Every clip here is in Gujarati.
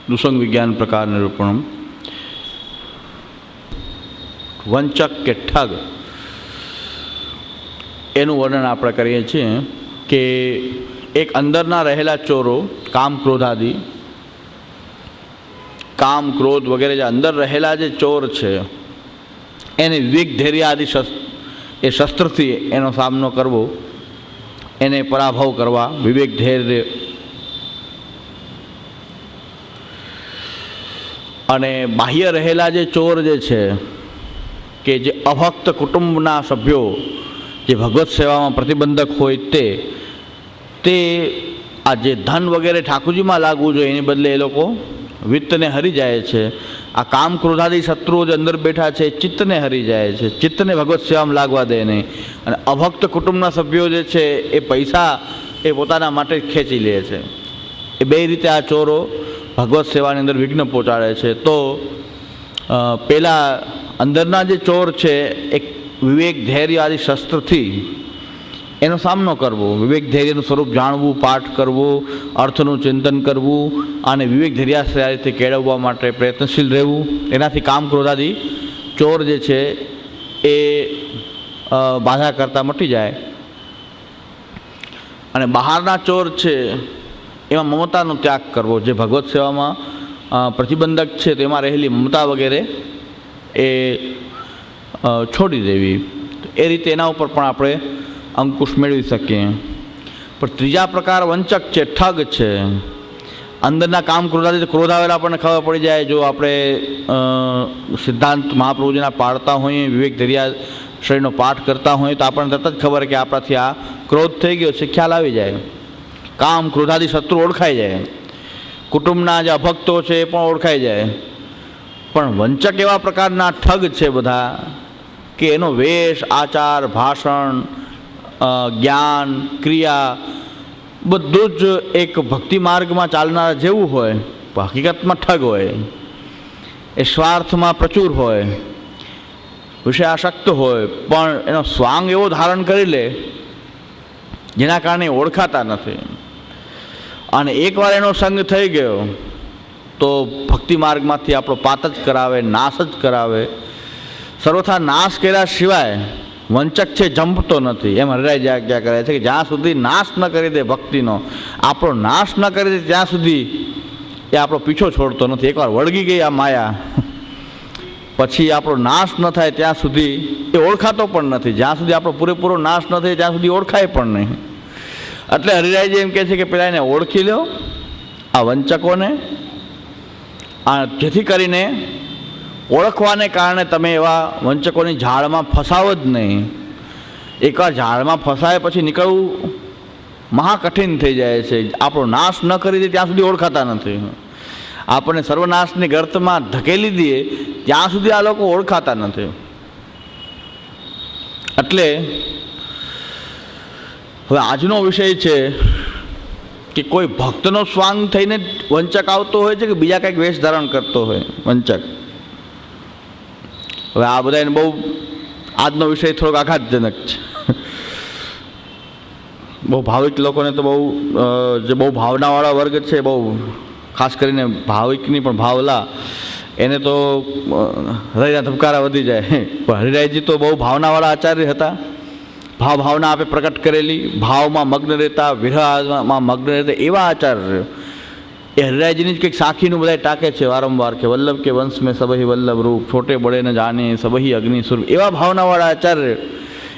દુસંગ વિજ્ઞાન પ્રકાર નિરૂપણમ. વંચક કે ઠગ એનું વર્ણન આપણે કરીએ છીએ કે એક અંદરના રહેલા ચોરો કામ ક્રોધાદિ, કામ ક્રોધ વગેરે જે અંદર રહેલા જે ચોર છે એને વિવેક ધૈર્ય આદિ એ શસ્ત્રથી એનો સામનો કરવો, એને પરાભવ કરવા, વિવેક ધૈર્ય. અને બાહ્ય રહેલા જે ચોર જે છે કે જે અભક્ત કુટુંબના સભ્યો જે ભગવત સેવામાં પ્રતિબંધક હોય તે આ જે ધન વગેરે ઠાકોરજીમાં લાગવું જોઈએ એની બદલે એ લોકો વિત્તને હરી જાય છે. આ કામ ક્રોધાદી શત્રુઓ જે અંદર બેઠા છે ચિત્તને હરી જાય છે, ચિત્તને ભગવત સેવામાં લાગવા દે નહીં. અને અભક્ત કુટુંબના સભ્યો જે છે એ પૈસા એ પોતાના માટે ખેંચી લે છે. એ બે રીતે આ ચોરો ભગવત સેવાની અંદર વિઘ્ન પહોંચાડે છે. તો પહેલાં અંદરના જે ચોર છે એક વિવેક ધૈર્ય આદિ શસ્ત્રથી એનો સામનો કરવો, વિવેક ધૈર્યનું સ્વરૂપ જાણવું, પાઠ કરવો, અર્થનું ચિંતન કરવું અને વિવેક ધૈર્યાશ્રય આ રીતે કેળવવા માટે પ્રયત્નશીલ રહેવું. એનાથી કામ ક્રોધાદી ચોર જે છે એ બાધા કરતાં મટી જાય. અને બહારના ચોર છે એમાં મમતાનો ત્યાગ કરવો, જે ભગવત સેવામાં પ્રતિબંધક છે તેમાં રહેલી મમતા વગેરે એ છોડી દેવી. એ રીતે એના ઉપર પણ આપણે અંકુશ મેળવી શકીએ. પણ ત્રીજા પ્રકાર વંચક છે, ઠગ છે. અંદરના કામ ક્રોધાથી ક્રોધ આવેલા આપણને ખબર પડી જાય. જો આપણે સિદ્ધાંત મહાપ્રભુજીના પાડતા હોઈએ, વિવેક ધૈર્યાશ્રયનો પાઠ કરતા હોઈએ તો આપણને તરત જ ખબર કે આપણાથી આ ક્રોધ થઈ ગયો છે, ખ્યાલ આવી જાય. કામ ક્રોધાદી શત્રુ ઓળખાઈ જાય, કુટુંબના જે અભક્તો છે એ પણ ઓળખાઈ જાય. પણ વંચક એવા પ્રકારના ઠગ છે બધા કે એનો વેશ, આચાર, ભાષણ, જ્ઞાન, ક્રિયા બધું જ એક ભક્તિ માર્ગમાં ચાલનારા જેવું હોય, હકીકતમાં ઠગ હોય. એ સ્વાર્થમાં પ્રચુર હોય, વિષયાસક્ત હોય, પણ એનો સ્વાંગ એવો ધારણ કરી લે જેના કારણે ઓળખાતા નથી. અને એકવાર એનો સંગ થઈ ગયો તો ભક્તિ માર્ગમાંથી આપણો પાત જ કરાવે, નાશ જ કરાવે. સર્વથા નાશ કર્યા સિવાય વંચક છે જંપતો નથી. એમ હરિરાય આજ્ઞા કરે છે કે જ્યાં સુધી નાશ ન કરી દે ભક્તિનો, આપણો નાશ ન કરી દે ત્યાં સુધી એ આપણો પીછો છોડતો નથી. એકવાર વળગી ગઈ આ માયા પછી આપણો નાશ ન થાય ત્યાં સુધી એ ઓળખાતો પણ નથી. જ્યાં સુધી આપણો પૂરેપૂરો નાશ ન થાય ત્યાં સુધી ઓળખાય પણ નહીં. એટલે હરિરાયજી એમ કહે છે કે પહેલાં એને ઓળખી લો આ વંચકોને, જેથી કરીને ઓળખવાને કારણે તમે એવા વંચકોની ઝાડમાં ફસાવો જ નહીં. એકવાર ઝાડમાં ફસાય પછી નીકળવું મહાકઠિન થઈ જાય છે. આપણો નાશ ન કરી દે ત્યાં સુધી ઓળખાતા નથી. આપણને સર્વનાશની ગર્તમાં ધકેલી દઈએ ત્યાં સુધી આ લોકો ઓળખાતા નથી. એટલે હવે આજનો વિષય છે કે કોઈ ભક્તનો સ્વાંગ થઈને વંચક આવતો હોય છે કે બીજા કંઈક વેશ ધારણ કરતો હોય વંચક. હવે આ બધાને બહુ આજનો વિષય થોડોક આઘાતજનક છે. બહુ ભાવિક લોકોને તો બહુ જે બહુ ભાવનાવાળા વર્ગ છે, બહુ ખાસ કરીને ભાવિકની પણ ભાવલા, એને તો હૃદયના ધબકારા વધી જાય. પણ હરિરાયજી તો બહુ ભાવનાવાળા આચાર્ય હતા. ભાવના આપે પ્રકટ કરેલી, ભાવમાં મગ્ન રહેતા, વિરહમાં મગ્ન રહેતા એવા આચાર્ય. એ હરિરાયજીની જ કંઈક સાખીનું બધા ટાંકે છે વારંવાર કે વલ્લભ કે વંશ મેં સબહી વલ્લભ રૂપ, છોટે બડે ન જાને સબહી અગ્નિ સ્વરૂપ. એવા ભાવનાવાળા આચાર્ય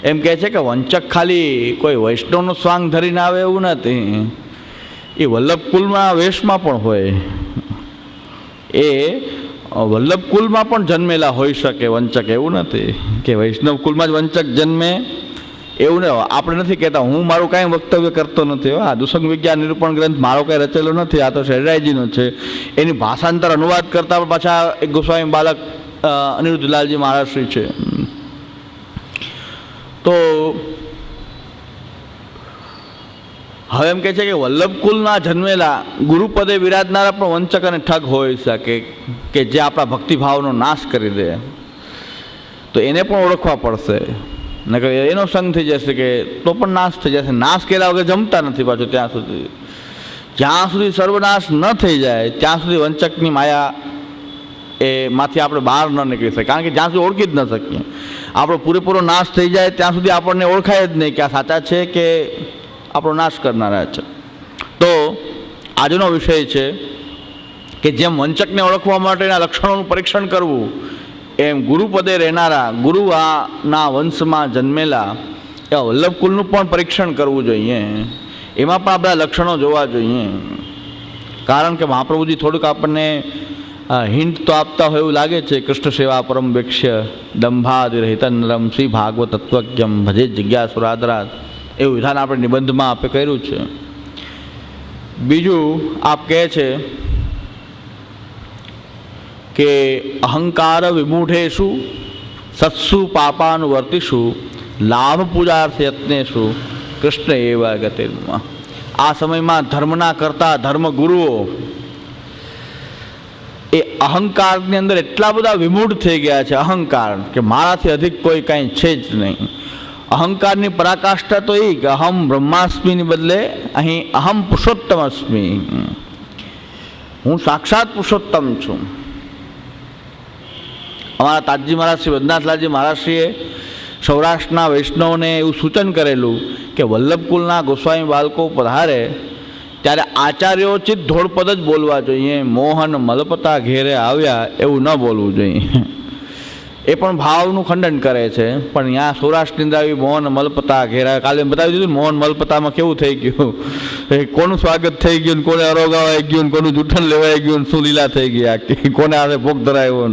એમ કહે છે કે વંચક ખાલી કોઈ વૈષ્ણવનો સ્વાંગ ધરીને આવે એવું નથી, એ વલ્લભ કુલના વેશમાં પણ હોય. એ વલ્લભ કુલમાં પણ જન્મેલા હોઈ શકે વંચક, એવું નથી કે વૈષ્ણવ કુલમાં જ વંચક જન્મે એવું નહીં. આપણે નથી કહેતા, હું મારું કાંઈ વક્તવ્ય કરતો નથી. આ દુસંગ વિજ્ઞાન નિરૂપણ ગ્રંથ મારો કાંઈ રચેલો નથી, આ તો હરિરાયજીનો છે. એની ભાષાંતર અનુવાદ કરતા પણ પાછા એક ગોસ્વામી બાલક અનિરુદ્ધલાલજી મહારાજશ્રી છે. તો હવે એમ કહે છે કે વલ્લભ કુલના જન્મેલા ગુરુપદે વિરાજનારા પણ વંચક અને ઠગ હોઈ શકે કે જે આપણા ભક્તિભાવનો નાશ કરી દે. તો એને પણ ઓળખવા પડશે. નકર એનો સંગ થઈ જશે કે તો પણ નાશ થઈ જશે. નાશ કર્યા વગર જમતા નથી પાછું ત્યાં સુધી. જ્યાં સુધી સર્વનાશ ન થઈ જાય ત્યાં સુધી વંચકની માયા એમાંથી આપણે બહાર ન નીકળી શકીએ. કારણ કે જ્યાં સુધી ઓળખી જ ન શકીએ, આપણો પૂરેપૂરો નાશ થઈ જાય ત્યાં સુધી આપણને ઓળખાય જ નહીં કે આ સાચા છે કે આપણો નાશ કરનારા છે. તો આજનો વિષય છે કે જેમ વંચકને ઓળખવા માટેના લક્ષણોનું પરીક્ષણ કરવું, એમ ગુરુપદે રહેનારા ગુરુના વંશમાં જન્મેલા એવા વલ્લભકુલનું પણ પરીક્ષણ કરવું જોઈએ. એમાં પણ આ બધા લક્ષણો જોવા જોઈએ. કારણ કે મહાપ્રભુજી થોડુંક આપણને હિન્ટ તો આપતા હોય એવું લાગે છે. કૃષ્ણ સેવા પરમ વેક્ષ્ય દંભાદિરહિત નરમ શ્રી ભાગવત તત્વજ્ઞમ ભજે જિજ્ઞાસુરાદરાત એવું વિધાન આપણે નિબંધમાં આપે કર્યું છે. બીજું આપ કહે છે કે અહંકાર વિમૂઢેશુ સત્સુ પાપાનુવર્તિષુ લાભ પૂજાર્થ યત્નેશુ કૃષ્ણ એવા ગતિર્મા. આ સમયમાં ધર્મના કરતા ધર્મગુરુઓ એ અહંકારની અંદર એટલા બધા વિમૂઢ થઈ ગયા છે. અહંકાર કે મારાથી અધિક કોઈ કાંઈ છે જ નહીં. અહંકારની પરાકાષ્ઠા તો એ કે અહમ બ્રહ્માસ્મિની બદલે અહીં અહમ પુરુષોત્તમ અસ્મી, હું સાક્ષાત પુરુષોત્તમ છું. અમારા તાજજી મહારાજ શ્રી વદનાથલાલજી મહારાજશ્રીએ સૌરાષ્ટ્રના વૈષ્ણવને એવું સૂચન કરેલું કે વલ્લભકુલના ગોસ્વામી બાળકો પધારે ત્યારે આચાર્યોચિત ધોળપદ જ બોલવા જોઈએ. મોહન મલપતા ઘેરે આવ્યા એવું ન બોલવું જોઈએ. એ પણ ભાવનું ખંડન કરે છે. પણ ત્યાં સૌરાષ્ટ્રની અંદર આવી મોહન મલપતા ઘેરા, કાલે બતાવી દીધું મોહન મલપતામાં કેવું થઈ ગયું, કોનું સ્વાગત થઈ ગયું, કોને અરોગાવાઈ ગયું, કોનું જૂઠન લેવાઈ ગયું, શું લીલા થઈ ગયા, કોને હાથે ભોગ ધરાયો.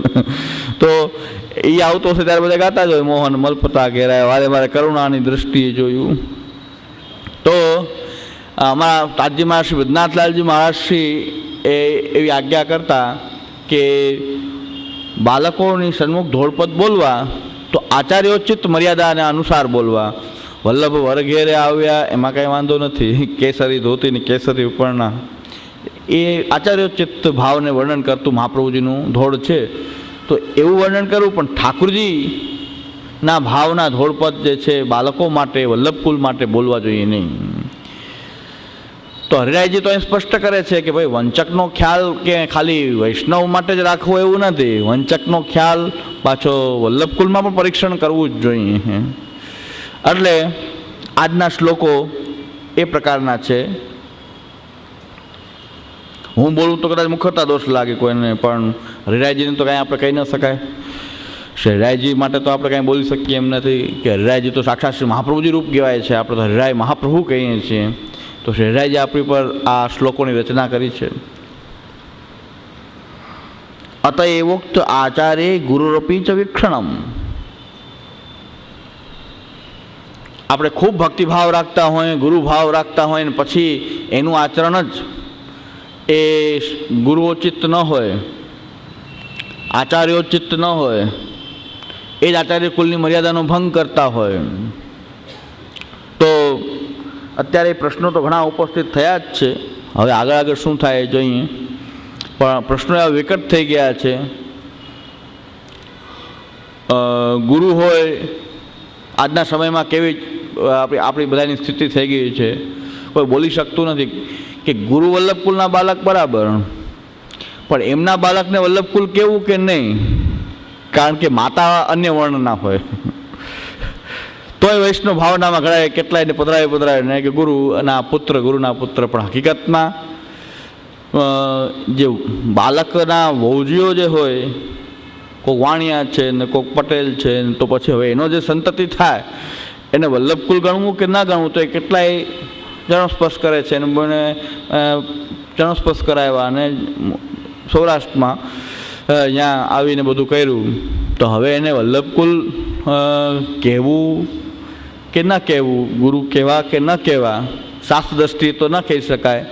તો એ આવતો હશે ત્યારે બધા ગાતા જ હોય મોહન મલપતા ઘેરાય, વારે વારે કરુણાની દ્રષ્ટિએ જોયું. તો અમારા તાજજી મહારાજ શ્રી બદ્રીનાથલાલજી મહારાજશ્રી એવી આજ્ઞા કરતા કે બાળકોની સન્મુખ ધોળપદ બોલવા તો આચાર્યોચિત મર્યાદાને અનુસાર બોલવા. વલ્લભ વરઘેરે આવ્યા એમાં કાંઈ વાંધો નથી, કેસરી ધોતી ને કેસરી ઉપરના એ આચાર્યોચિત ભાવને વર્ણન કરતું મહાપ્રભુજીનું ધોળ છે. તો એવું વર્ણન કરવું, પણ ઠાકુરજીના ભાવના ધોળપદ જે છે બાળકો માટે વલ્લભકુલ માટે બોલવા જોઈએ નહીં. તો હરિરાયજી તો એ સ્પષ્ટ કરે છે કે ભાઈ વંચકનો ખ્યાલ કે ખાલી વૈષ્ણવ માટે જ રાખવો એવું નથી. વંચકનો ખ્યાલ પાછો વલ્લભકુલમાં પણ પરીક્ષણ કરવું જ જોઈએ. એટલે આજના શ્લોકો એ પ્રકારના છે. હું બોલું તો કદાચ મુખતા દોષ લાગે કોઈને, પણ હરિરાયજીને તો કાંઈ આપણે કહી ન શકાય. હરિરાયજી માટે તો આપણે કાંઈ બોલી શકીએ એમ નથી કે હરિરાયજી તો સાક્ષાત શ્રી મહાપ્રભુજી રૂપ કહેવાય છે. આપણે તો હરિરાય મહાપ્રભુ કહીએ છીએ. તો હરિરાયજી આપણી પર આ શ્લોકોની રચના કરી છે. અતએવોક્ત આચાર્ય ગુરુરપી ચ વીક્ષણમ. આપણે ખૂબ ભક્તિભાવ રાખતા હોય, ગુરુભાવ રાખતા હોય ને પછી એનું આચરણ જ એ ગુરુઓચિત ન હોય, આચાર્યોચિત ન હોય, એ જ આચાર્ય કુલની મર્યાદાનો ભંગ કરતા હોય. તો અત્યારે પ્રશ્નો તો ઘણા ઉપસ્થિત થયા જ છે. હવે આગળ આગળ શું થાય એ જોઈએ. પણ પ્રશ્નો એવા વિકટ થઈ ગયા છે. ગુરુ હોય આજના સમયમાં કેવી આપણી બધાની સ્થિતિ થઈ ગઈ છે, કોઈ બોલી શકતું નથી કે ગુરુ વલ્લભકુલના બાળક બરાબર, પણ એમના બાળકને વલ્લભકુલ કેવું કે નહીં, કારણ કે માતા અન્ય વર્ણના હોય. તોય વૈષ્ણવ ભાવનામાં ઘણા કેટલાયને પધરાય ને કે ગુરુના પુત્ર, પણ હકીકતમાં જે બાળકના વૌજીઓ જે હોય, કોઈક વાણિયા છે ને કોઈક પટેલ છે, તો પછી હવે એનો જે સંતતિ થાય એને વલ્લભકુલ ગણવું કે ના ગણવું, તો એ કેટલાય જન્મસ્પર્શ કરે છે. એને મને જન્મસ્પર્શ કરાવ્યા અને સૌરાષ્ટ્રમાં અહીંયા આવીને બધું કર્યું. તો હવે એને વલ્લભકુલ કહેવું કે ન કહેવું, ગુરુ કહેવા કે ન કહેવા, શાસ્ત્ર દ્રષ્ટિએ તો ન કહી શકાય.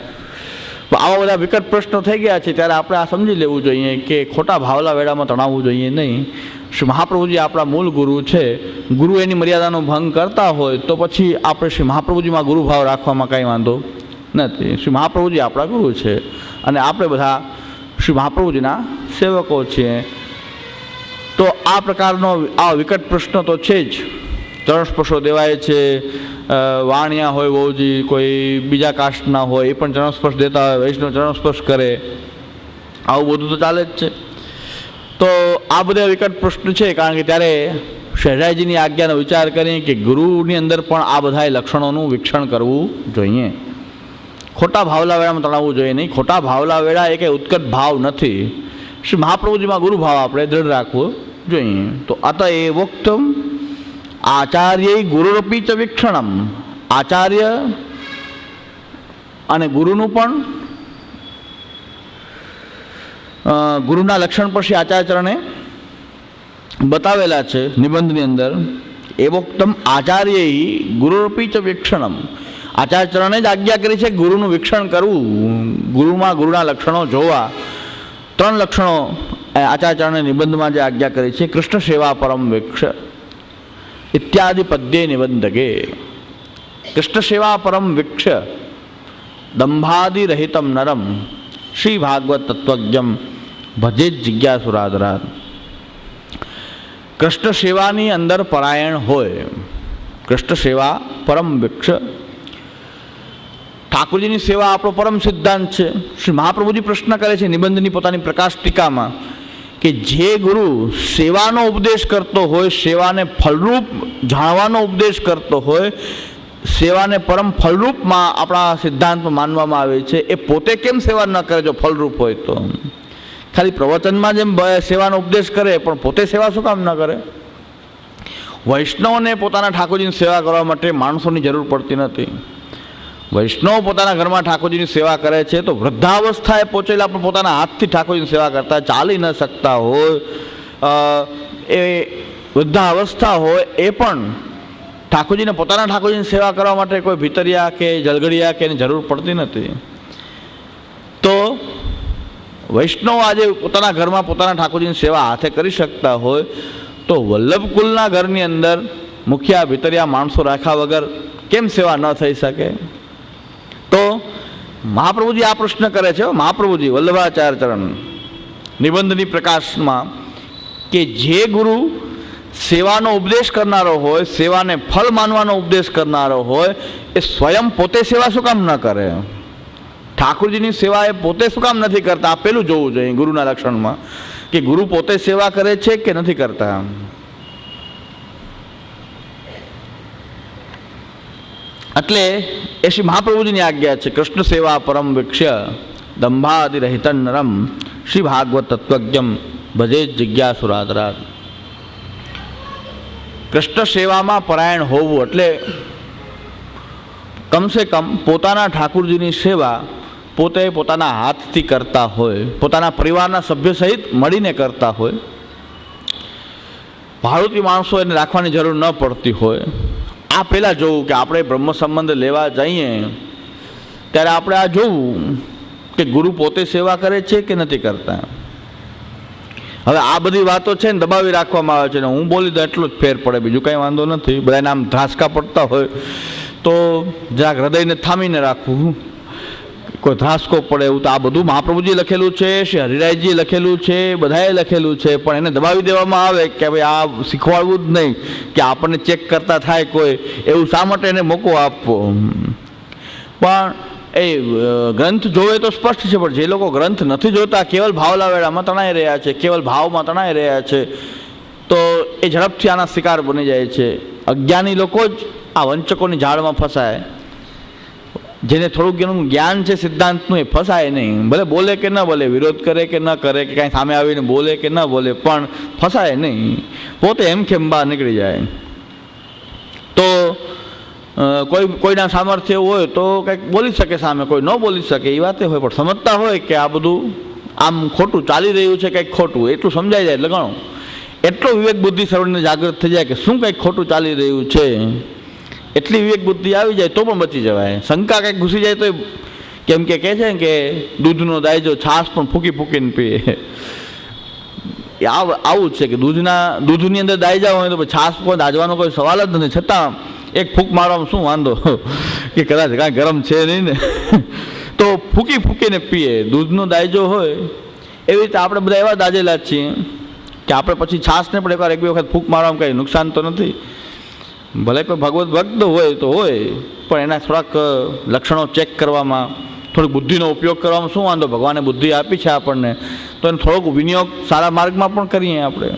તો આવા બધા વિકટ પ્રશ્નો થઈ ગયા છે. ત્યારે આપણે આ સમજી લેવું જોઈએ કે ખોટા ભાવલા વેળામાં તણાવવું જોઈએ નહીં. શ્રી મહાપ્રભુજી આપણા મૂળ ગુરુ છે. ગુરુ એની મર્યાદાનો ભંગ કરતા હોય તો પછી આપણે શ્રી મહાપ્રભુજીમાં ગુરુભાવ રાખવામાં કાંઈ વાંધો નથી. શ્રી મહાપ્રભુજી આપણા ગુરુ છે અને આપણે બધા શ્રી મહાપ્રભુજીના સેવકો છીએ. તો આ પ્રકારનો આ વિકટ પ્રશ્ન તો છે જ. ચરણસ્પર્શો દેવાય છે, વાણિયા હોય વહુજી, કોઈ બીજા કાસ્ટના હોય એ પણ ચરણ સ્પર્શ દેતા હોય, વૈષ્ણવ ચરણ સ્પર્શ કરે, આવું બધું તો ચાલે જ છે. તો આ બધા વિકટ પ્રશ્ન છે, કારણ કે ત્યારે શહેજાઈજીની આજ્ઞાનો વિચાર કરી કે ગુરુની અંદર પણ આ બધા લક્ષણોનું વીક્ષણ કરવું જોઈએ. ખોટા ભાવલા વેળામાં તણાવવું જોઈએ નહીં. ખોટા ભાવલા વેળા એ કંઈ ઉત્કટ ભાવ નથી. શ્રી મહાપ્રભુજીમાં ગુરુ ભાવ આપણે દ્રઢ રાખવો જોઈએ. તો અતએવોક્તમ આચાર્ય ગુરુરપી ચ વીક્ષણમ, આચાર્ય અને ગુરુનું પણ ગુરુના લક્ષણ પર શ્રી આચાર્યચરણે બતાવેલા છે નિબંધની અંદર. એવોક્તમ આચાર્ય ગુરુરપી ચ વીક્ષણમ, આચાર્યચરણે જ આજ્ઞા કરી છે ગુરુનું વીક્ષણ કરવું, ગુરુમાં ગુરુના લક્ષણો જોવા. 3 લક્ષણો આચાર્યચરણે નિબંધમાં જે આજ્ઞા કરી છે, કૃષ્ણ સેવા પરમ વીક્ષ ઇત્યાદિ પદ્ય નિબંધકે. કૃષ્ણ સેવા પરમ વીક્ષ દંભાદિ રહિતમ નરમ શ્રી ભાગવત તત્વજ્ઞમ ભજે જિજ્ઞાસુરાદરાત. કૃષ્ણ સેવાની અંદર પરાયણ હોય, કૃષ્ણ સેવા પરમ વીક્ષ. ઠાકોરજીની સેવા આપણો પરમ સિદ્ધાંત છે. શ્રી મહાપ્રભુજી પ્રશ્ન કરે છે નિબંધની પોતાની પ્રકાશ ટીકામાં કે જે ગુરુ સેવાનો ઉપદેશ કરતો હોય, સેવાને ફલરૂપ જાણવાનો ઉપદેશ કરતો હોય, સેવાને પરમ ફલરૂપમાં આપણા સિદ્ધાંતમાં માનવામાં આવે છે, એ પોતે કેમ સેવા ન કરે જો ફલરૂપ હોય તો? ખાલી પ્રવચનમાં જેમ સેવાનો ઉપદેશ કરે પણ પોતે સેવા શું કામ ન કરે? વૈષ્ણવને પોતાના ઠાકોરજીની સેવા કરવા માટે માણસોની જરૂર પડતી નથી. વૈષ્ણવ પોતાના ઘરમાં ઠાકોરજીની સેવા કરે છે તો વૃદ્ધાવસ્થાએ પહોંચેલા પણ પોતાના હાથથી ઠાકોરજીની સેવા કરતા, ચાલી ન શકતા હોય, એ વૃદ્ધાવસ્થા હોય, એ પણ ઠાકોરજીને પોતાના ઠાકોરજીની સેવા કરવા માટે કોઈ ભીતરિયા કે જલગડિયા કે એની જરૂર પડતી નથી. તો વૈષ્ણવ આજે પોતાના ઘરમાં પોતાના ઠાકોરજીની સેવા હાથે કરી શકતા હોય તો વલ્લભકુલના ઘરની અંદર મુખિયા ભીતરિયા માણસો રાખ્યા વગર કેમ સેવા ન થઈ શકે? તો મહાપ્રભુજી આ પ્રશ્ન કરે છે, મહાપ્રભુજી વલ્લભાચાર્ય ચરણ નિબંધની પ્રકાશમાં, કે જે ગુરુ સેવાનો ઉપદેશ કરનારો હોય, સેવાને ફલ માનવાનો ઉપદેશ કરનારો હોય, એ સ્વયં પોતે સેવા શું કામ ન કરે? ઠાકોરજીની સેવા એ પોતે શું કામ નથી કરતા? આ પેલું જોવું જોઈએ ગુરુના લક્ષણમાં, કે ગુરુ પોતે સેવા કરે છે કે નથી કરતા. એટલે એ શ્રી મહાપ્રભુજીની આજ્ઞા છે, કૃષ્ણ સેવા પરમ વીક્ષ્ય દંભાદિ રહિતન નરમ શ્રી ભાગવત તત્વજ્ઞમ ભજે જિજ્ઞાસુરાદરાત. કૃષ્ણ સેવામાં પરાયણ હોવું એટલે કમસે કમ પોતાના ઠાકુરજીની સેવા પોતે પોતાના હાથથી કરતા હોય, પોતાના પરિવારના સભ્ય સહિત મળીને કરતા હોય, ભાડુતી માણસો એને રાખવાની જરૂર ન પડતી હોય. આ પહેલાં જોવું કે આપણે બ્રહ્મ સંબંધ લેવા જઈએ ત્યારે આપણે આ જોવું કે ગુરુ પોતે સેવા કરે છે કે નથી કરતા. હવે આ બધી વાતો છે ને દબાવી રાખવામાં આવે છે ને હું બોલી દઉં એટલો જ ફેર પડે, બીજું કાંઈ વાંધો નથી. બધાને આમ ધ્રાસકા પડતા હોય તો જરાક હૃદયને થામીને રાખવું, કોઈ ધ્રાસકો પડે એવું. તો આ બધું મહાપ્રભુજી લખેલું છે, શ્રી હરિરાયજી લખેલું છે, બધાએ લખેલું છે, પણ એને દબાવી દેવામાં આવે કે ભાઈ આ શીખવાડવું જ નહીં, કે આપણને ચેક કરતા થાય કોઈ એવું શા માટે એને મોકો આપવો? પણ એ ગ્રંથ જોવે તો સ્પષ્ટ છે, પણ જે લોકો ગ્રંથ નથી જોતા, કેવલ ભાવલા વેળામાં તણાઈ રહ્યા છે, કેવલ ભાવમાં તણાઈ રહ્યા છે, તો એ ઝડપથી આના શિકાર બની જાય છે. અજ્ઞાની લોકો જ આ વંચકોની જાળમાં ફસાય. જેને થોડુંક એનું જ્ઞાન છે સિદ્ધાંતનું એ ફસાય નહીં. ભલે બોલે કે ન બોલે, વિરોધ કરે કે ન કરે, કે કાંઈ સામે આવીને બોલે કે ન બોલે, પણ ફસાય નહીં, પોતે એમ કેમ બહાર નીકળી જાય. તો કોઈના સામર્થ્ય એવું હોય તો કંઈક બોલી શકે સામે, કોઈ ન બોલી શકે એ વાતે હોય, પણ સમજતા હોય કે આ બધું આમ ખોટું ચાલી રહ્યું છે, કંઈક ખોટું, એટલું સમજાઈ જાય એટલે ઘણું. એટલો વિવેક બુદ્ધિ સર્વને જાગૃત થઈ જાય કે શું કંઈક ખોટું ચાલી રહ્યું છે, એટલી વિવેક બુદ્ધિ આવી જાય તો પણ બચી જવાય. શંકા કંઈક ઘૂસી જાય તો કેમ કે કહે છે કે દૂધનો દાયજો છાશ પણ ફૂંકી ફૂંકીને પીએ. આવું જ છે કે દૂધની અંદર દાયજા હોય તો છાશ પણ દાજવાનો કોઈ સવાલ જ નથી, છતાં એક ફૂંક મારવામાં શું વાંધો, કે કદાચ કાંઈ ગરમ છે નહીં ને, તો ફૂંકી ફૂંકીને પીએ. દૂધનો દાયજો હોય એવી રીતે આપણે બધા એવા દાજેલા જ છીએ કે આપણે પછી છાશને પણ એકવાર એક બે વખત ફૂંક મારવામાં કંઈ નુકસાન તો નથી. ભલે પણ ભગવત ભક્ત હોય તો હોય, પણ એના થોડાક લક્ષણો ચેક કરવામાં, થોડીક બુદ્ધિનો ઉપયોગ કરવામાં શું વાંધો? ભગવાને બુદ્ધિ આપી છે આપણને, તો એનો થોડોક વિનિયોગ સારા માર્ગમાં પણ કરીએ આપણે.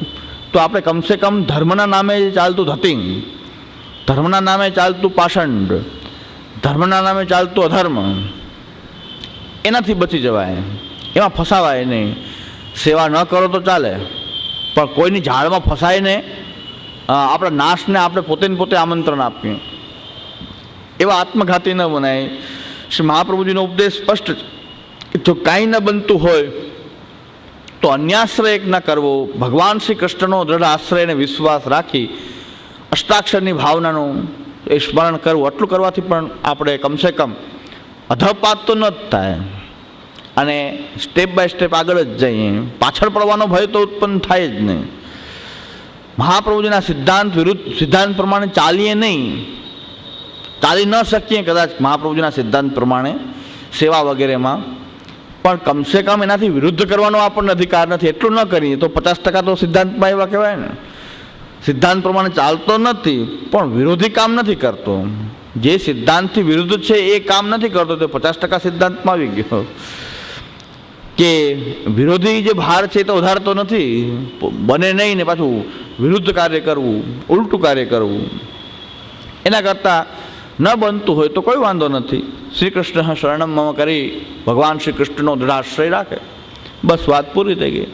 તો આપણે કમસે કમ ધર્મના નામે ચાલતું ધતિંગ, ધર્મના નામે ચાલતું પાષંડ, ધર્મના નામે ચાલતું અધર્મ, એનાથી બચી જવાય, એમાં ફસાવાય નહીં. સેવા ન કરો તો ચાલે, પણ કોઈની ઝાડમાં ફસાઈને આપણા નાશને આપણે પોતે ને પોતે આમંત્રણ આપીએ, એવા આત્મઘાતી ન બનાય. શ્રી મહાપ્રભુજીનો ઉપદેશ સ્પષ્ટ છે કે જો કાંઈ ન બનતું હોય તો અન્યાશ્રય એક ન કરવો, ભગવાન શ્રી કૃષ્ણનો દ્રઢ આશ્રય અને વિશ્વાસ રાખી અષ્ટાક્ષરની ભાવનાનું એ સ્મરણ કરવું. આટલું કરવાથી પણ આપણે કમસે કમ અધપાત તો ન જ થાય, અને સ્ટેપ બાય સ્ટેપ આગળ જ જઈએ. પાછળ પડવાનો ભય તો ઉત્પન્ન થાય જ નહીં. મહાપ્રભુજીના સિદ્ધાંત પ્રમાણે ચાલીએ નહીં, ચાલી ન શકીએ કદાચ મહાપ્રભુજીના સિદ્ધાંત પ્રમાણે સેવા વગેરેમાં, પણ કમસે કમ એનાથી વિરુદ્ધ કરવાનો આપણને અધિકાર નથી. એટલું ન કરીએ તો 50% તો સિદ્ધાંતમાં એવા કહેવાય ને, સિદ્ધાંત પ્રમાણે ચાલતો નથી પણ વિરોધી કામ નથી કરતો. જે સિદ્ધાંતથી વિરુદ્ધ છે એ કામ નથી કરતો તો 50% સિદ્ધાંતમાં આવી ગયો. કે વિરોધી જે ભાર છે એ તો વધારતો નથી, બને નહીં ને પાછું વિરુદ્ધ કાર્ય કરવું, ઉલટું કાર્ય કરવું. એના કરતાં ન બનતું હોય તો કોઈ વાંધો નથી. શ્રી કૃષ્ણ શરણમ મમ કરી ભગવાન શ્રી કૃષ્ણનો દ્રઢાશ્રય રાખે, બસ વાત પૂરી થઈ ગઈ.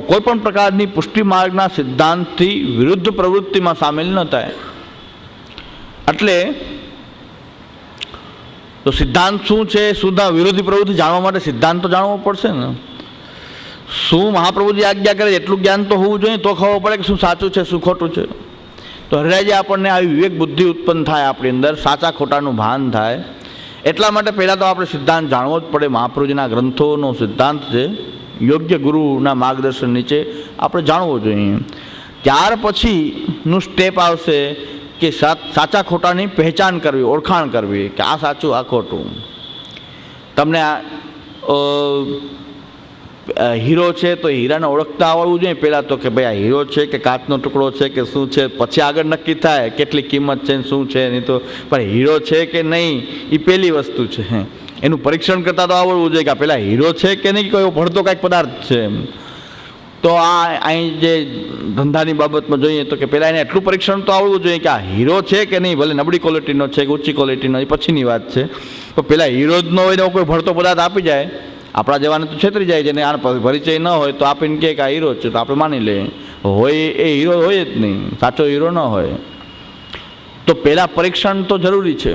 કોઈ પણ પ્રકારની પુષ્ટિ માર્ગના સિદ્ધાંતથી વિરુદ્ધ પ્રવૃત્તિમાં સામેલ ન થાય. એટલે તો સિદ્ધાંત શું છે, શુદ્ધ વિરોધી પ્રવૃત્તિ જાણવા માટે સિદ્ધાંત તો જાણવો પડશે ને. શું મહાપ્રભુજી આજ્ઞા કરે એટલું જ્ઞાન તો હોવું જોઈએ, તો ખબર પડે કે શું સાચું છે શું ખોટું છે. તો હરિરાયજી આપણને આવી વિવેક બુદ્ધિ ઉત્પન્ન થાય, આપણી અંદર સાચા ખોટાનું ભાન થાય. એટલા માટે પહેલાં તો આપણે સિદ્ધાંત જાણવો જ પડે. મહાપ્રભુજીના ગ્રંથોનો સિદ્ધાંત છે, યોગ્ય ગુરુના માર્ગદર્શન નીચે આપણે જાણવો જોઈએ. ત્યાર પછીનું સ્ટેપ આવશે કે સાચા ખોટાની પહેચાન કરવી, ઓળખાણ કરવી, કે આ સાચું આ ખોટું. તમને હીરો છે તો હીરાને ઓળખતા આવડવું જોઈએ પહેલાં તો, કે ભાઈ આ હીરો છે કે કાચનો ટુકડો છે કે શું છે. પછી આગળ નક્કી થાય કેટલી કિંમત છે ને શું છે. નહીં તો પણ હીરો છે કે નહીં એ પહેલી વસ્તુ છે, એનું પરીક્ષણ કરતાં તો આવડવું જોઈએ કે પહેલાં હીરો છે કે નહીં, કોઈ ભળતો કાંઈક પદાર્થ છે. તો આ અહીં જે ધંધાની બાબતમાં જોઈએ તો કે પહેલાં એને એટલું પરીક્ષણ તો આવડવું જોઈએ કે આ હીરો છે કે નહીં, ભલે નબળી ક્વોલિટીનો છે કે ઊંચી ક્વોલિટીનો એ પછીની વાત છે. તો પહેલાં હીરો જ ન હોય ને કોઈ ભળતો પદાર્થ આપી જાય, આપણા જવાને તો છેતરી જાય. જેને આ પરિચય ન હોય તો આપીને કહે કે આ હીરો છે તો આપણે માની લઈએ, હોય એ હીરો હોય જ નહીં, સાચો હીરો ન હોય. તો પહેલાં પરીક્ષણ તો જરૂરી છે,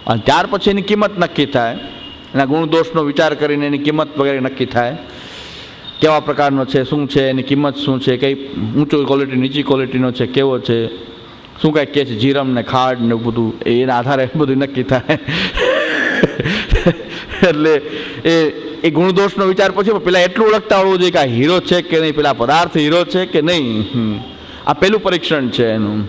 અને ત્યાર પછી એની કિંમત નક્કી થાય. એના ગુણ દોષનો વિચાર કરીને એની કિંમત વગેરે નક્કી થાય, કેવા પ્રકારનો છે, શું છે, એની કિંમત શું છે, કઈ ઊંચો ક્વોલિટી નીચી ક્વોલિટીનો છે, કેવો છે, શું કાંઈ કહે છે, જીરમ ને ખાડ ને બધું એના આધારે બધું નક્કી થાય. એટલે એ ગુણદોષનો વિચાર પછી પહેલાં એટલું ઓળખતા આવડવું જોઈએ કે આ હીરો છે કે નહીં, પેલા પદાર્થ હીરો છે કે નહીં. આ પહેલું પરીક્ષણ છે એનું.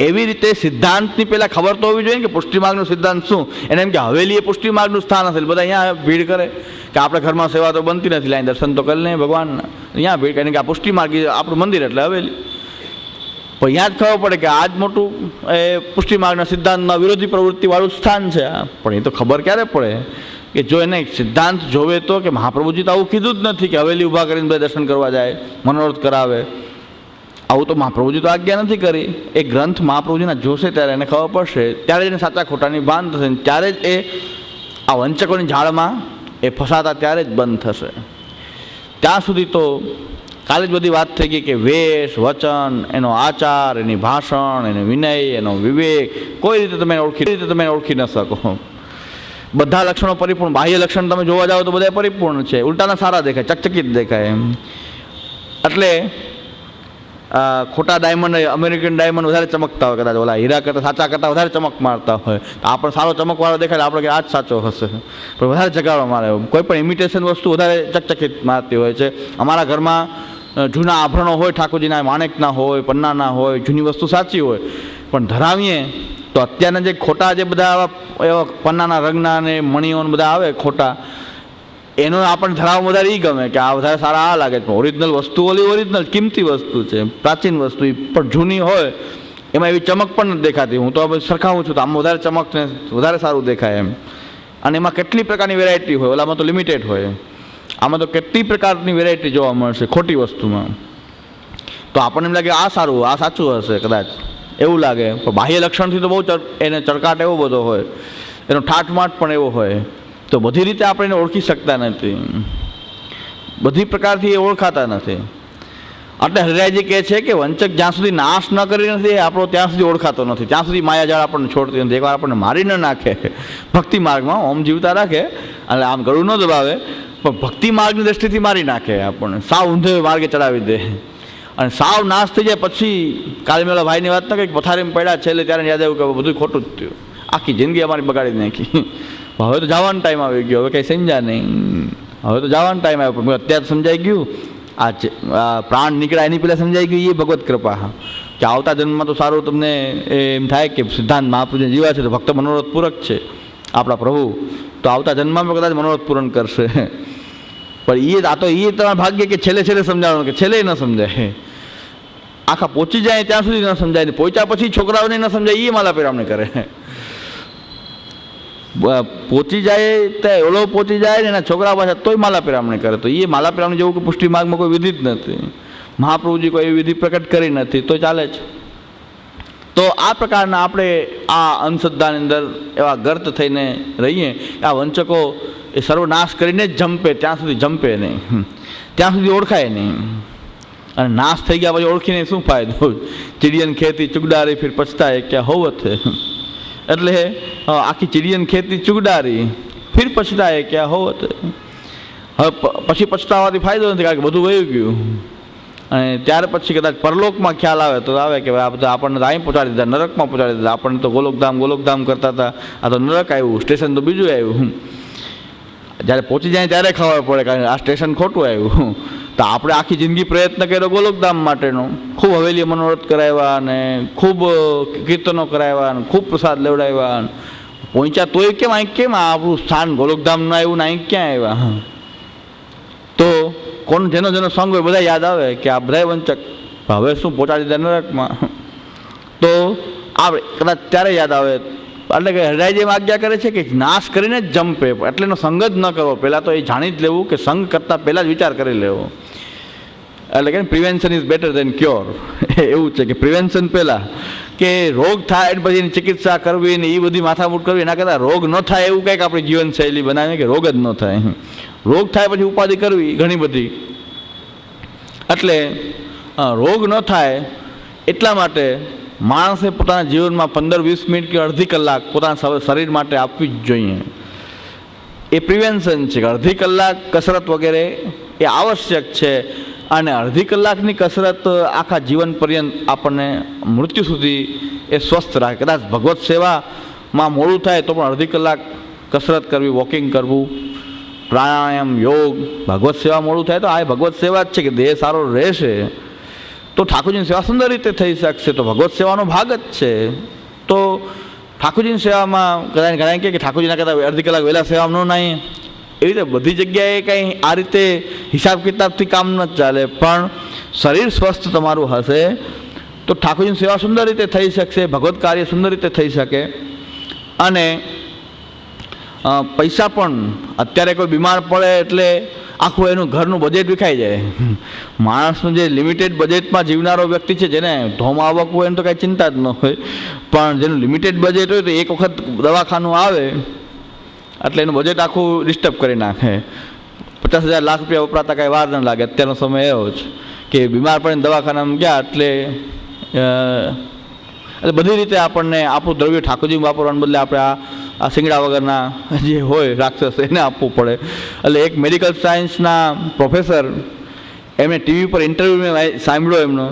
એવી રીતે સિદ્ધાંતની પહેલાં ખબર તો હોવી જોઈએ કે પુષ્ટિમાર્ગનો સિદ્ધાંત શું. એને એમ કે હવેલી એ પુષ્ટિમાર્ગનું સ્થાન હશે, બધા અહીંયા ભીડ કરે કે આપણે ઘરમાં સેવા તો બનતી નથી, લાઈન દર્શન તો કરી લઈએ ભગવાનના, અહીંયા ભીડ કરીને કે આ પુષ્ટિમાર્ગ આપણું મંદિર એટલે હવેલી. પણ અહીંયા જ ખબર પડે કે આ જ મોટું એ પુષ્ટિમાર્ગના સિદ્ધાંતના વિરોધી પ્રવૃત્તિવાળું સ્થાન છે. પણ એ તો ખબર ક્યારે પડે કે જો એને સિદ્ધાંત જોવે તો, કે મહાપ્રભુજી તો આવું કીધું જ નથી કે હવેલી ઊભા કરીને બધા દર્શન કરવા જાય, મનોરથ કરાવે. આવું તો મહાપ્રભુજી તો આજ્ઞા નથી કરી. એ ગ્રંથ મહાપ્રભુજીના જોશે ત્યારે એને ખબર પડશે, ત્યારે જ એને સાચા ખોટાની ભાન થશે, ત્યારે જ એ આ વંચકોની ઝાડમાં એ ફસાતા ત્યારે જ બંધ થશે. ત્યાં સુધી તો કાલે જ બધી વાત થઈ ગઈ કે વેશ, વચન, એનો આચાર, એની ભાષણ, એનો વિનય, એનો વિવેક કોઈ રીતે તમે ઓળખી ન શકો. બધા લક્ષણો પરિપૂર્ણ, બાહ્ય લક્ષણ તમે જોવા જાઓ તો બધા પરિપૂર્ણ છે, ઉલટાના સારા દેખાય, ચકચકિત દેખાય એમ. એટલે ખોટા ડાયમંડ, અમેરિકન ડાયમંડ વધારે ચમકતા હોય, કદાચ ઓલા હીરા કરતાં સાચા કરતાં વધારે ચમક મારતા હોય, તો આપણે સારો ચમકવાળો દેખાય આપણે કે આ જ સાચો હશે, પણ વધારે જગાડવા મારે. કોઈ પણ ઇમિટેશન વસ્તુ વધારે ચકચકિત મારતી હોય છે. અમારા ઘરમાં જૂના આભરણો હોય, ઠાકોરજીના માણેકના હોય, પન્નાના હોય, જૂની વસ્તુ સાચી હોય, પણ ધરાવીએ તો અત્યારના જે ખોટા જે બધા એવા પન્નાના રંગના અને મણીઓ બધા આવે ખોટા, એનો આપણને ધરાવવા વધારે એ ગમે કે આ વધારે સારા આ લાગે છે. ઓરિજિનલ વસ્તુ ઓરિજિનલ કિંમતી વસ્તુ છે, પ્રાચીન વસ્તુ, પણ જૂની હોય એમાં એવી ચમક પણ નથી દેખાતી. હું તો હવે સરખાવું છું તો આમ વધારે ચમક ને વધારે સારું દેખાય એમ. અને એમાં કેટલી પ્રકારની વેરાયટી હોય, ઓલામાં તો લિમિટેડ હોય, આમાં તો કેટલી પ્રકારની વેરાયટી જોવા મળશે ખોટી વસ્તુમાં. તો આપણને એમ લાગે આ સારું, આ સાચું હશે કદાચ એવું લાગે, પણ બાહ્ય લક્ષણથી તો બહુ એને ચળકાટ એવો બધો હોય, એનો ઠાઠમાઠ પણ એવો હોય, તો બધી રીતે આપણે એને ઓળખી શકતા નથી, બધી પ્રકારથી એ ઓળખાતા નથી. એટલે હરિરાયજી કહે છે કે વંચક જ્યાં સુધી નાશ ન કરી નથી આપણો ત્યાં સુધી ઓળખાતો નથી, ત્યાં સુધી માયાજાળ આપણને છોડતી નથી. એકવાર આપણને મારી ન નાખે ભક્તિ માર્ગમાં, ઓમ જીવતા રાખે અને આમ ગળું ન દબાવે, પણ ભક્તિ માર્ગની દ્રષ્ટિથી મારી નાખે આપણને, સાવ ઊંધે માર્ગે ચડાવી દે. અને સાવ નાશ થઈ જાય પછી કાલે મેલા ભાઈની વાત ન કરી, પથારીમાં પડ્યા છેલ્લે ત્યારે યાદ આવ્યું કે બધું ખોટું જ થયું, આખી જિંદગી અમારી બગાડી નાખી, હવે તો જવાનો ટાઈમ આવી ગયો, હવે કંઈ સમજ્યા નહીં, હવે તો જવાનો ટાઈમ આવ્યો, પણ અત્યારે સમજાઈ ગયું, આ પ્રાણ નીકળ્યા એની પહેલાં સમજાઈ ગયું એ ભગવત કૃપા, કે આવતા જન્મમાં તો સારું તમને એમ થાય કે સિદ્ધાંત મહાપુરુષને જીવા છે તો ભક્ત મનોરથ પૂરક છે આપણા પ્રભુ, તો આવતા જન્મમાં કદાચ મનોરથ પૂરણ કરશે. પણ આ તો એ તમારા ભાગ્ય કે છેલ્લે સમજાવવાનું, કે છેલ્લે ન સમજાય, આખા પહોંચી જાય ત્યાં સુધી ન સમજાય, ને પહોંચ્યા પછી છોકરાઓને ન સમજાય એ માલા પેરામણી કરે. પહોંચી જાય તો ઓલો પહોંચી જાય ને એના છોકરા પાછા તોય માલા પેરામણી કરે, તો એ માલા પેરામણી જેવું કે પુષ્ટિ માર્ગમાં કોઈ વિધિ જ નથી, મહાપ્રભુજી કોઈ એવી વિધિ પ્રકટ કરી નથી, તો ચાલે છે. તો આ પ્રકારના આપણે આ અંધશ્રદ્ધાની અંદર એવા ગર્ત થઈને રહીએ, આ વંચકો એ સર્વનાશ કરીને જ જંપે, ત્યાં સુધી જંપે નહીં, ત્યાં સુધી ઓળખાય નહીં. અને નાશ થઈ ગયા પછી ઓળખીને શું ફાયદો? ચીડિયન ખેતી ચુગડારી ફિર પછતાય ક્યાં હોવત. એટલે આખી ચીડિયન ખેતી ચુગડારી ફિર પછતાય ક્યાં હોવત. હવે પછી પછતાવાથી ફાયદો નથી, કારણ કે બધું વહી ગયું. અને ત્યાર પછી કદાચ પરલોકમાં ખ્યાલ આવે તો આવે કે આ બધા આપણને તો અહીં પહોંચાડી દીધા, નરકમાં પહોંચાડી દીધા, આપણને તો ગોલોકધામ કરતા હતા, આ તો નરક આવ્યું, સ્ટેશન તો બીજું આવ્યું. જ્યારે પહોંચી જાય ત્યારે ખબર પડે કારણ આ સ્ટેશન ખોટું આવ્યું. તો આપણે આખી જિંદગી પ્રયત્ન કર્યો ગોલોકધામ માટેનો, ખૂબ હવેલી મનોરથ કરાવ્યા અને ખૂબ કીર્તનો કરાવ્યા અને ખૂબ પ્રસાદ લેવડાવ્યા, પહોંચ્યા તોય કેમ આપણું સ્થાન ગોલોકધામનું આવ્યું ને અહીં ક્યાં આવ્યા? તો જેનો સંગ હોય બધા યાદ આવે કે આ બધા વંચક હવે શું પહોંચાડી દીધા નરકમાં. તો આવે કદાચ ત્યારે યાદ આવે. એટલે કે હરિરાયજી આજ્ઞા કરે છે કે નાશ કરીને જ જંપે, એટલે એનો સંગ જ ન કરવો, પહેલાં તો એ જાણી જ લેવું કે સંગ કરતાં પહેલાં જ વિચાર કરી લેવો. એટલે કે prevention is better than cure, એવું છે કે પ્રિવેન્શન પહેલાં, કે રોગ થાય પછી એની ચિકિત્સા કરવી ને એ બધી માથામૂટ કરવી, એના કરતાં રોગ ન થાય એવું કંઈક આપણી જીવનશૈલી બનાવીએ કે રોગ જ ન થાય. રોગ થાય પછી ઉપાધિ કરવી ઘણી બધી, એટલે રોગ ન થાય એટલા માટે માણસે પોતાના જીવનમાં 15-20 મિનિટ કે અડધી કલાક પોતાના શરીર માટે આપવી જ જોઈએ. એ પ્રિવેન્શન છે કે અડધી કલાક કસરત વગેરે એ આવશ્યક છે. અને અડધી કલાકની કસરત આખા જીવન પર્યંત આપણને મૃત્યુ સુધી એ સ્વસ્થ રાખે. કદાચ ભગવત સેવામાં મોડું થાય તો પણ અડધી કલાક કસરત કરવી, વોકિંગ કરવું, પ્રાણાયામ, યોગ, ભગવત સેવા મોડું થાય તો આ ભગવત સેવા જ છે કે દેહ સારો રહેશે તો ઠાકોરજીની સેવા સુંદર રીતે થઈ શકશે. તો ભગવત સેવાનો ભાગ જ છે. તો ઠાકોરજીની સેવામાં કદાચ ઘણા કહે કે ઠાકોરજીના કદાચ અડધી કલાક વહેલા સેવામાં ન નાહીએ, એવી રીતે બધી જગ્યાએ કંઈ આ રીતે હિસાબ કિતાબથી કામ ન ચાલે. પણ શરીર સ્વસ્થ તમારું હશે તો ઠાકોરજીની સેવા સુંદર રીતે થઈ શકશે, ભગવત કાર્ય સુંદર રીતે થઈ શકે. અને પૈસા પણ અત્યારે કોઈ બીમાર પડે એટલે આખું એનું ઘરનું બજેટ વિખાઈ જાય. માણસનું જે લિમિટેડ બજેટમાં જીવનારો વ્યક્તિ છે, જેને ધોમ આવક હોય એને તો કાંઈ ચિંતા જ ન હોય, પણ જેનું લિમિટેડ બજેટ હોય તો એક વખત દવાખાનું આવે એટલે એનું બજેટ આખું ડિસ્ટર્બ કરી નાખે. 50,000 લાખ રૂપિયા વપરાતા કાંઈ વાર ન લાગે. અત્યારનો સમય એવો જ કે બીમાર પડીને દવાખાનામાં ગયા એટલે બધી રીતે આપણને આપણું દ્રવ્ય ઠાકોરજી વાપરવાને બદલે આપણે આ શિંગડા વગરના જે હોય રાક્ષસ એને આપવું પડે. એટલે એક મેડિકલ સાયન્સના પ્રોફેસર એમને ટીવી પર ઇન્ટરવ્યૂ મેં સાંભળ્યો એમનો,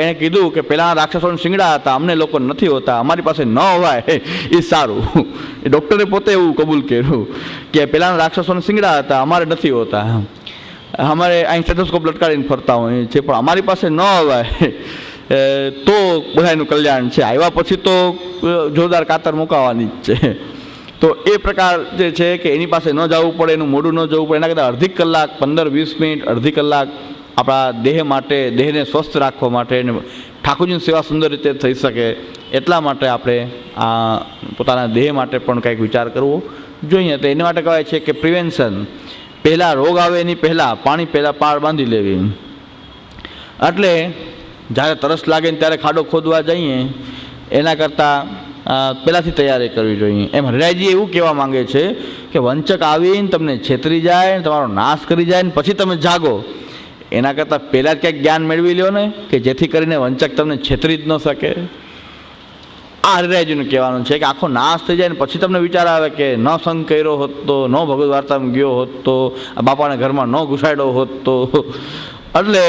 એણે કીધું કે પહેલાં રાક્ષસોને શિંગડા હતા, અમને લોકો નથી હોતા, અમારી પાસે ન હોવાય એ સારું. એ ડૉક્ટરે પોતે એવું કબૂલ કર્યું કે પહેલાંના રાક્ષસોને શિંગડા હતા, અમારે નથી હોતા, અમારે અહીં સ્ટેથોસ્કોપ લટકાડીને ફરતા હોય છે, પણ અમારી પાસે ન હોવાય તો બધાનું કલ્યાણ છે. આવ્યા પછી તો જોરદાર કાતર મુકાવાની જ છે. તો એ પ્રકાર જે છે કે એની પાસે ન જવું પડે, એનું મોઢું ન જવું પડે, એના કરતાં અડધી કલાક 15-20 મિનિટ અડધી કલાક આપણા દેહ માટે, દેહને સ્વસ્થ રાખવા માટે, ઠાકોરજીની સેવા સુંદર રીતે થઈ શકે એટલા માટે આપણે આ પોતાના દેહ માટે પણ કંઈક વિચાર કરવો જોઈએ. તો એના માટે કહેવાય છે કે પ્રિવેન્શન, પહેલાં રોગ આવે એની પહેલાં પહેલાં પાળ બાંધી લેવી. એટલે જ્યારે તરસ લાગે ને ત્યારે ખાડો ખોદવા જઈએ એના કરતાં પહેલાંથી તૈયારી કરવી જોઈએ. એમ હરિરાયજી એવું કહેવા માંગે છે કે વંચક આવીને તમને છેતરી જાય, તમારો નાશ કરી જાય ને પછી તમે જાગો, એના કરતાં પહેલાં જ કંઈક જ્ઞાન મેળવી લો ને કે જેથી કરીને વંચક તમને છેતરી જ ન શકે. આ હરિરાયજીનું કહેવાનું છે કે આખો નાશ થઈ જાય ને પછી તમને વિચાર આવે કે ન સંગ કર્યો હોત તો, ન ભગવદ વાર્તામાં ગયો હોત તો, આ બાપાના ઘરમાં ન ઘુસાડ્યો હોત તો. એટલે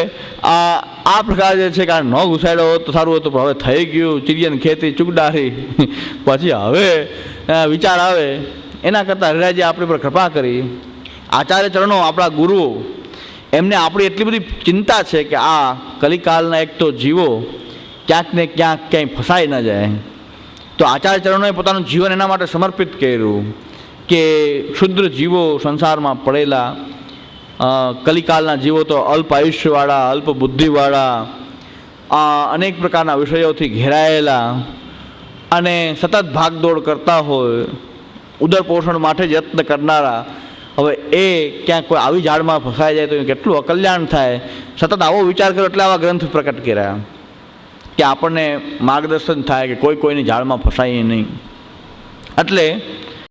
આ પ્રકાર જે છે કે ન ઘુસાડ્યો હોત તો સારું હતું, પણ હવે થઈ ગયું, ચીડિયન ખેતી ચુગડારી, પછી હવે વિચાર આવે. એના કરતાં હરિરાયજી આપણી પર કૃપા કરી, આચાર્ય ચરણો આપણા ગુરુઓ, એમને આપણી એટલી બધી ચિંતા છે કે આ કલિકાલના એક તો જીવો ક્યાંક ને ક્યાંક ક્યાંય ફસાઈ ન જાય. તો આચાર્ય ચરણોએ પોતાનું જીવન એના માટે સમર્પિત કર્યું કે ક્ષુદ્ર જીવો સંસારમાં પડેલા, કલિકાલના જીવો તો અલ્પ આયુષ્યવાળા, અલ્પ બુદ્ધિવાળા, અનેક પ્રકારના વિષયોથી ઘેરાયેલા અને સતત ભાગદોડ કરતા હોય, ઉદર પોષણ માટે જ યત્ન કરનારા, હવે એ ક્યાંક કોઈ આવી ઝાડમાં ફસાઈ જાય તો કેટલું અકલ્યાણ થાય. સતત આવો વિચાર કર્યો એટલે આવા ગ્રંથ પ્રકટ કર્યા કે આપણને માર્ગદર્શન થાય કે કોઈની ઝાડમાં ફસાઈએ નહીં. એટલે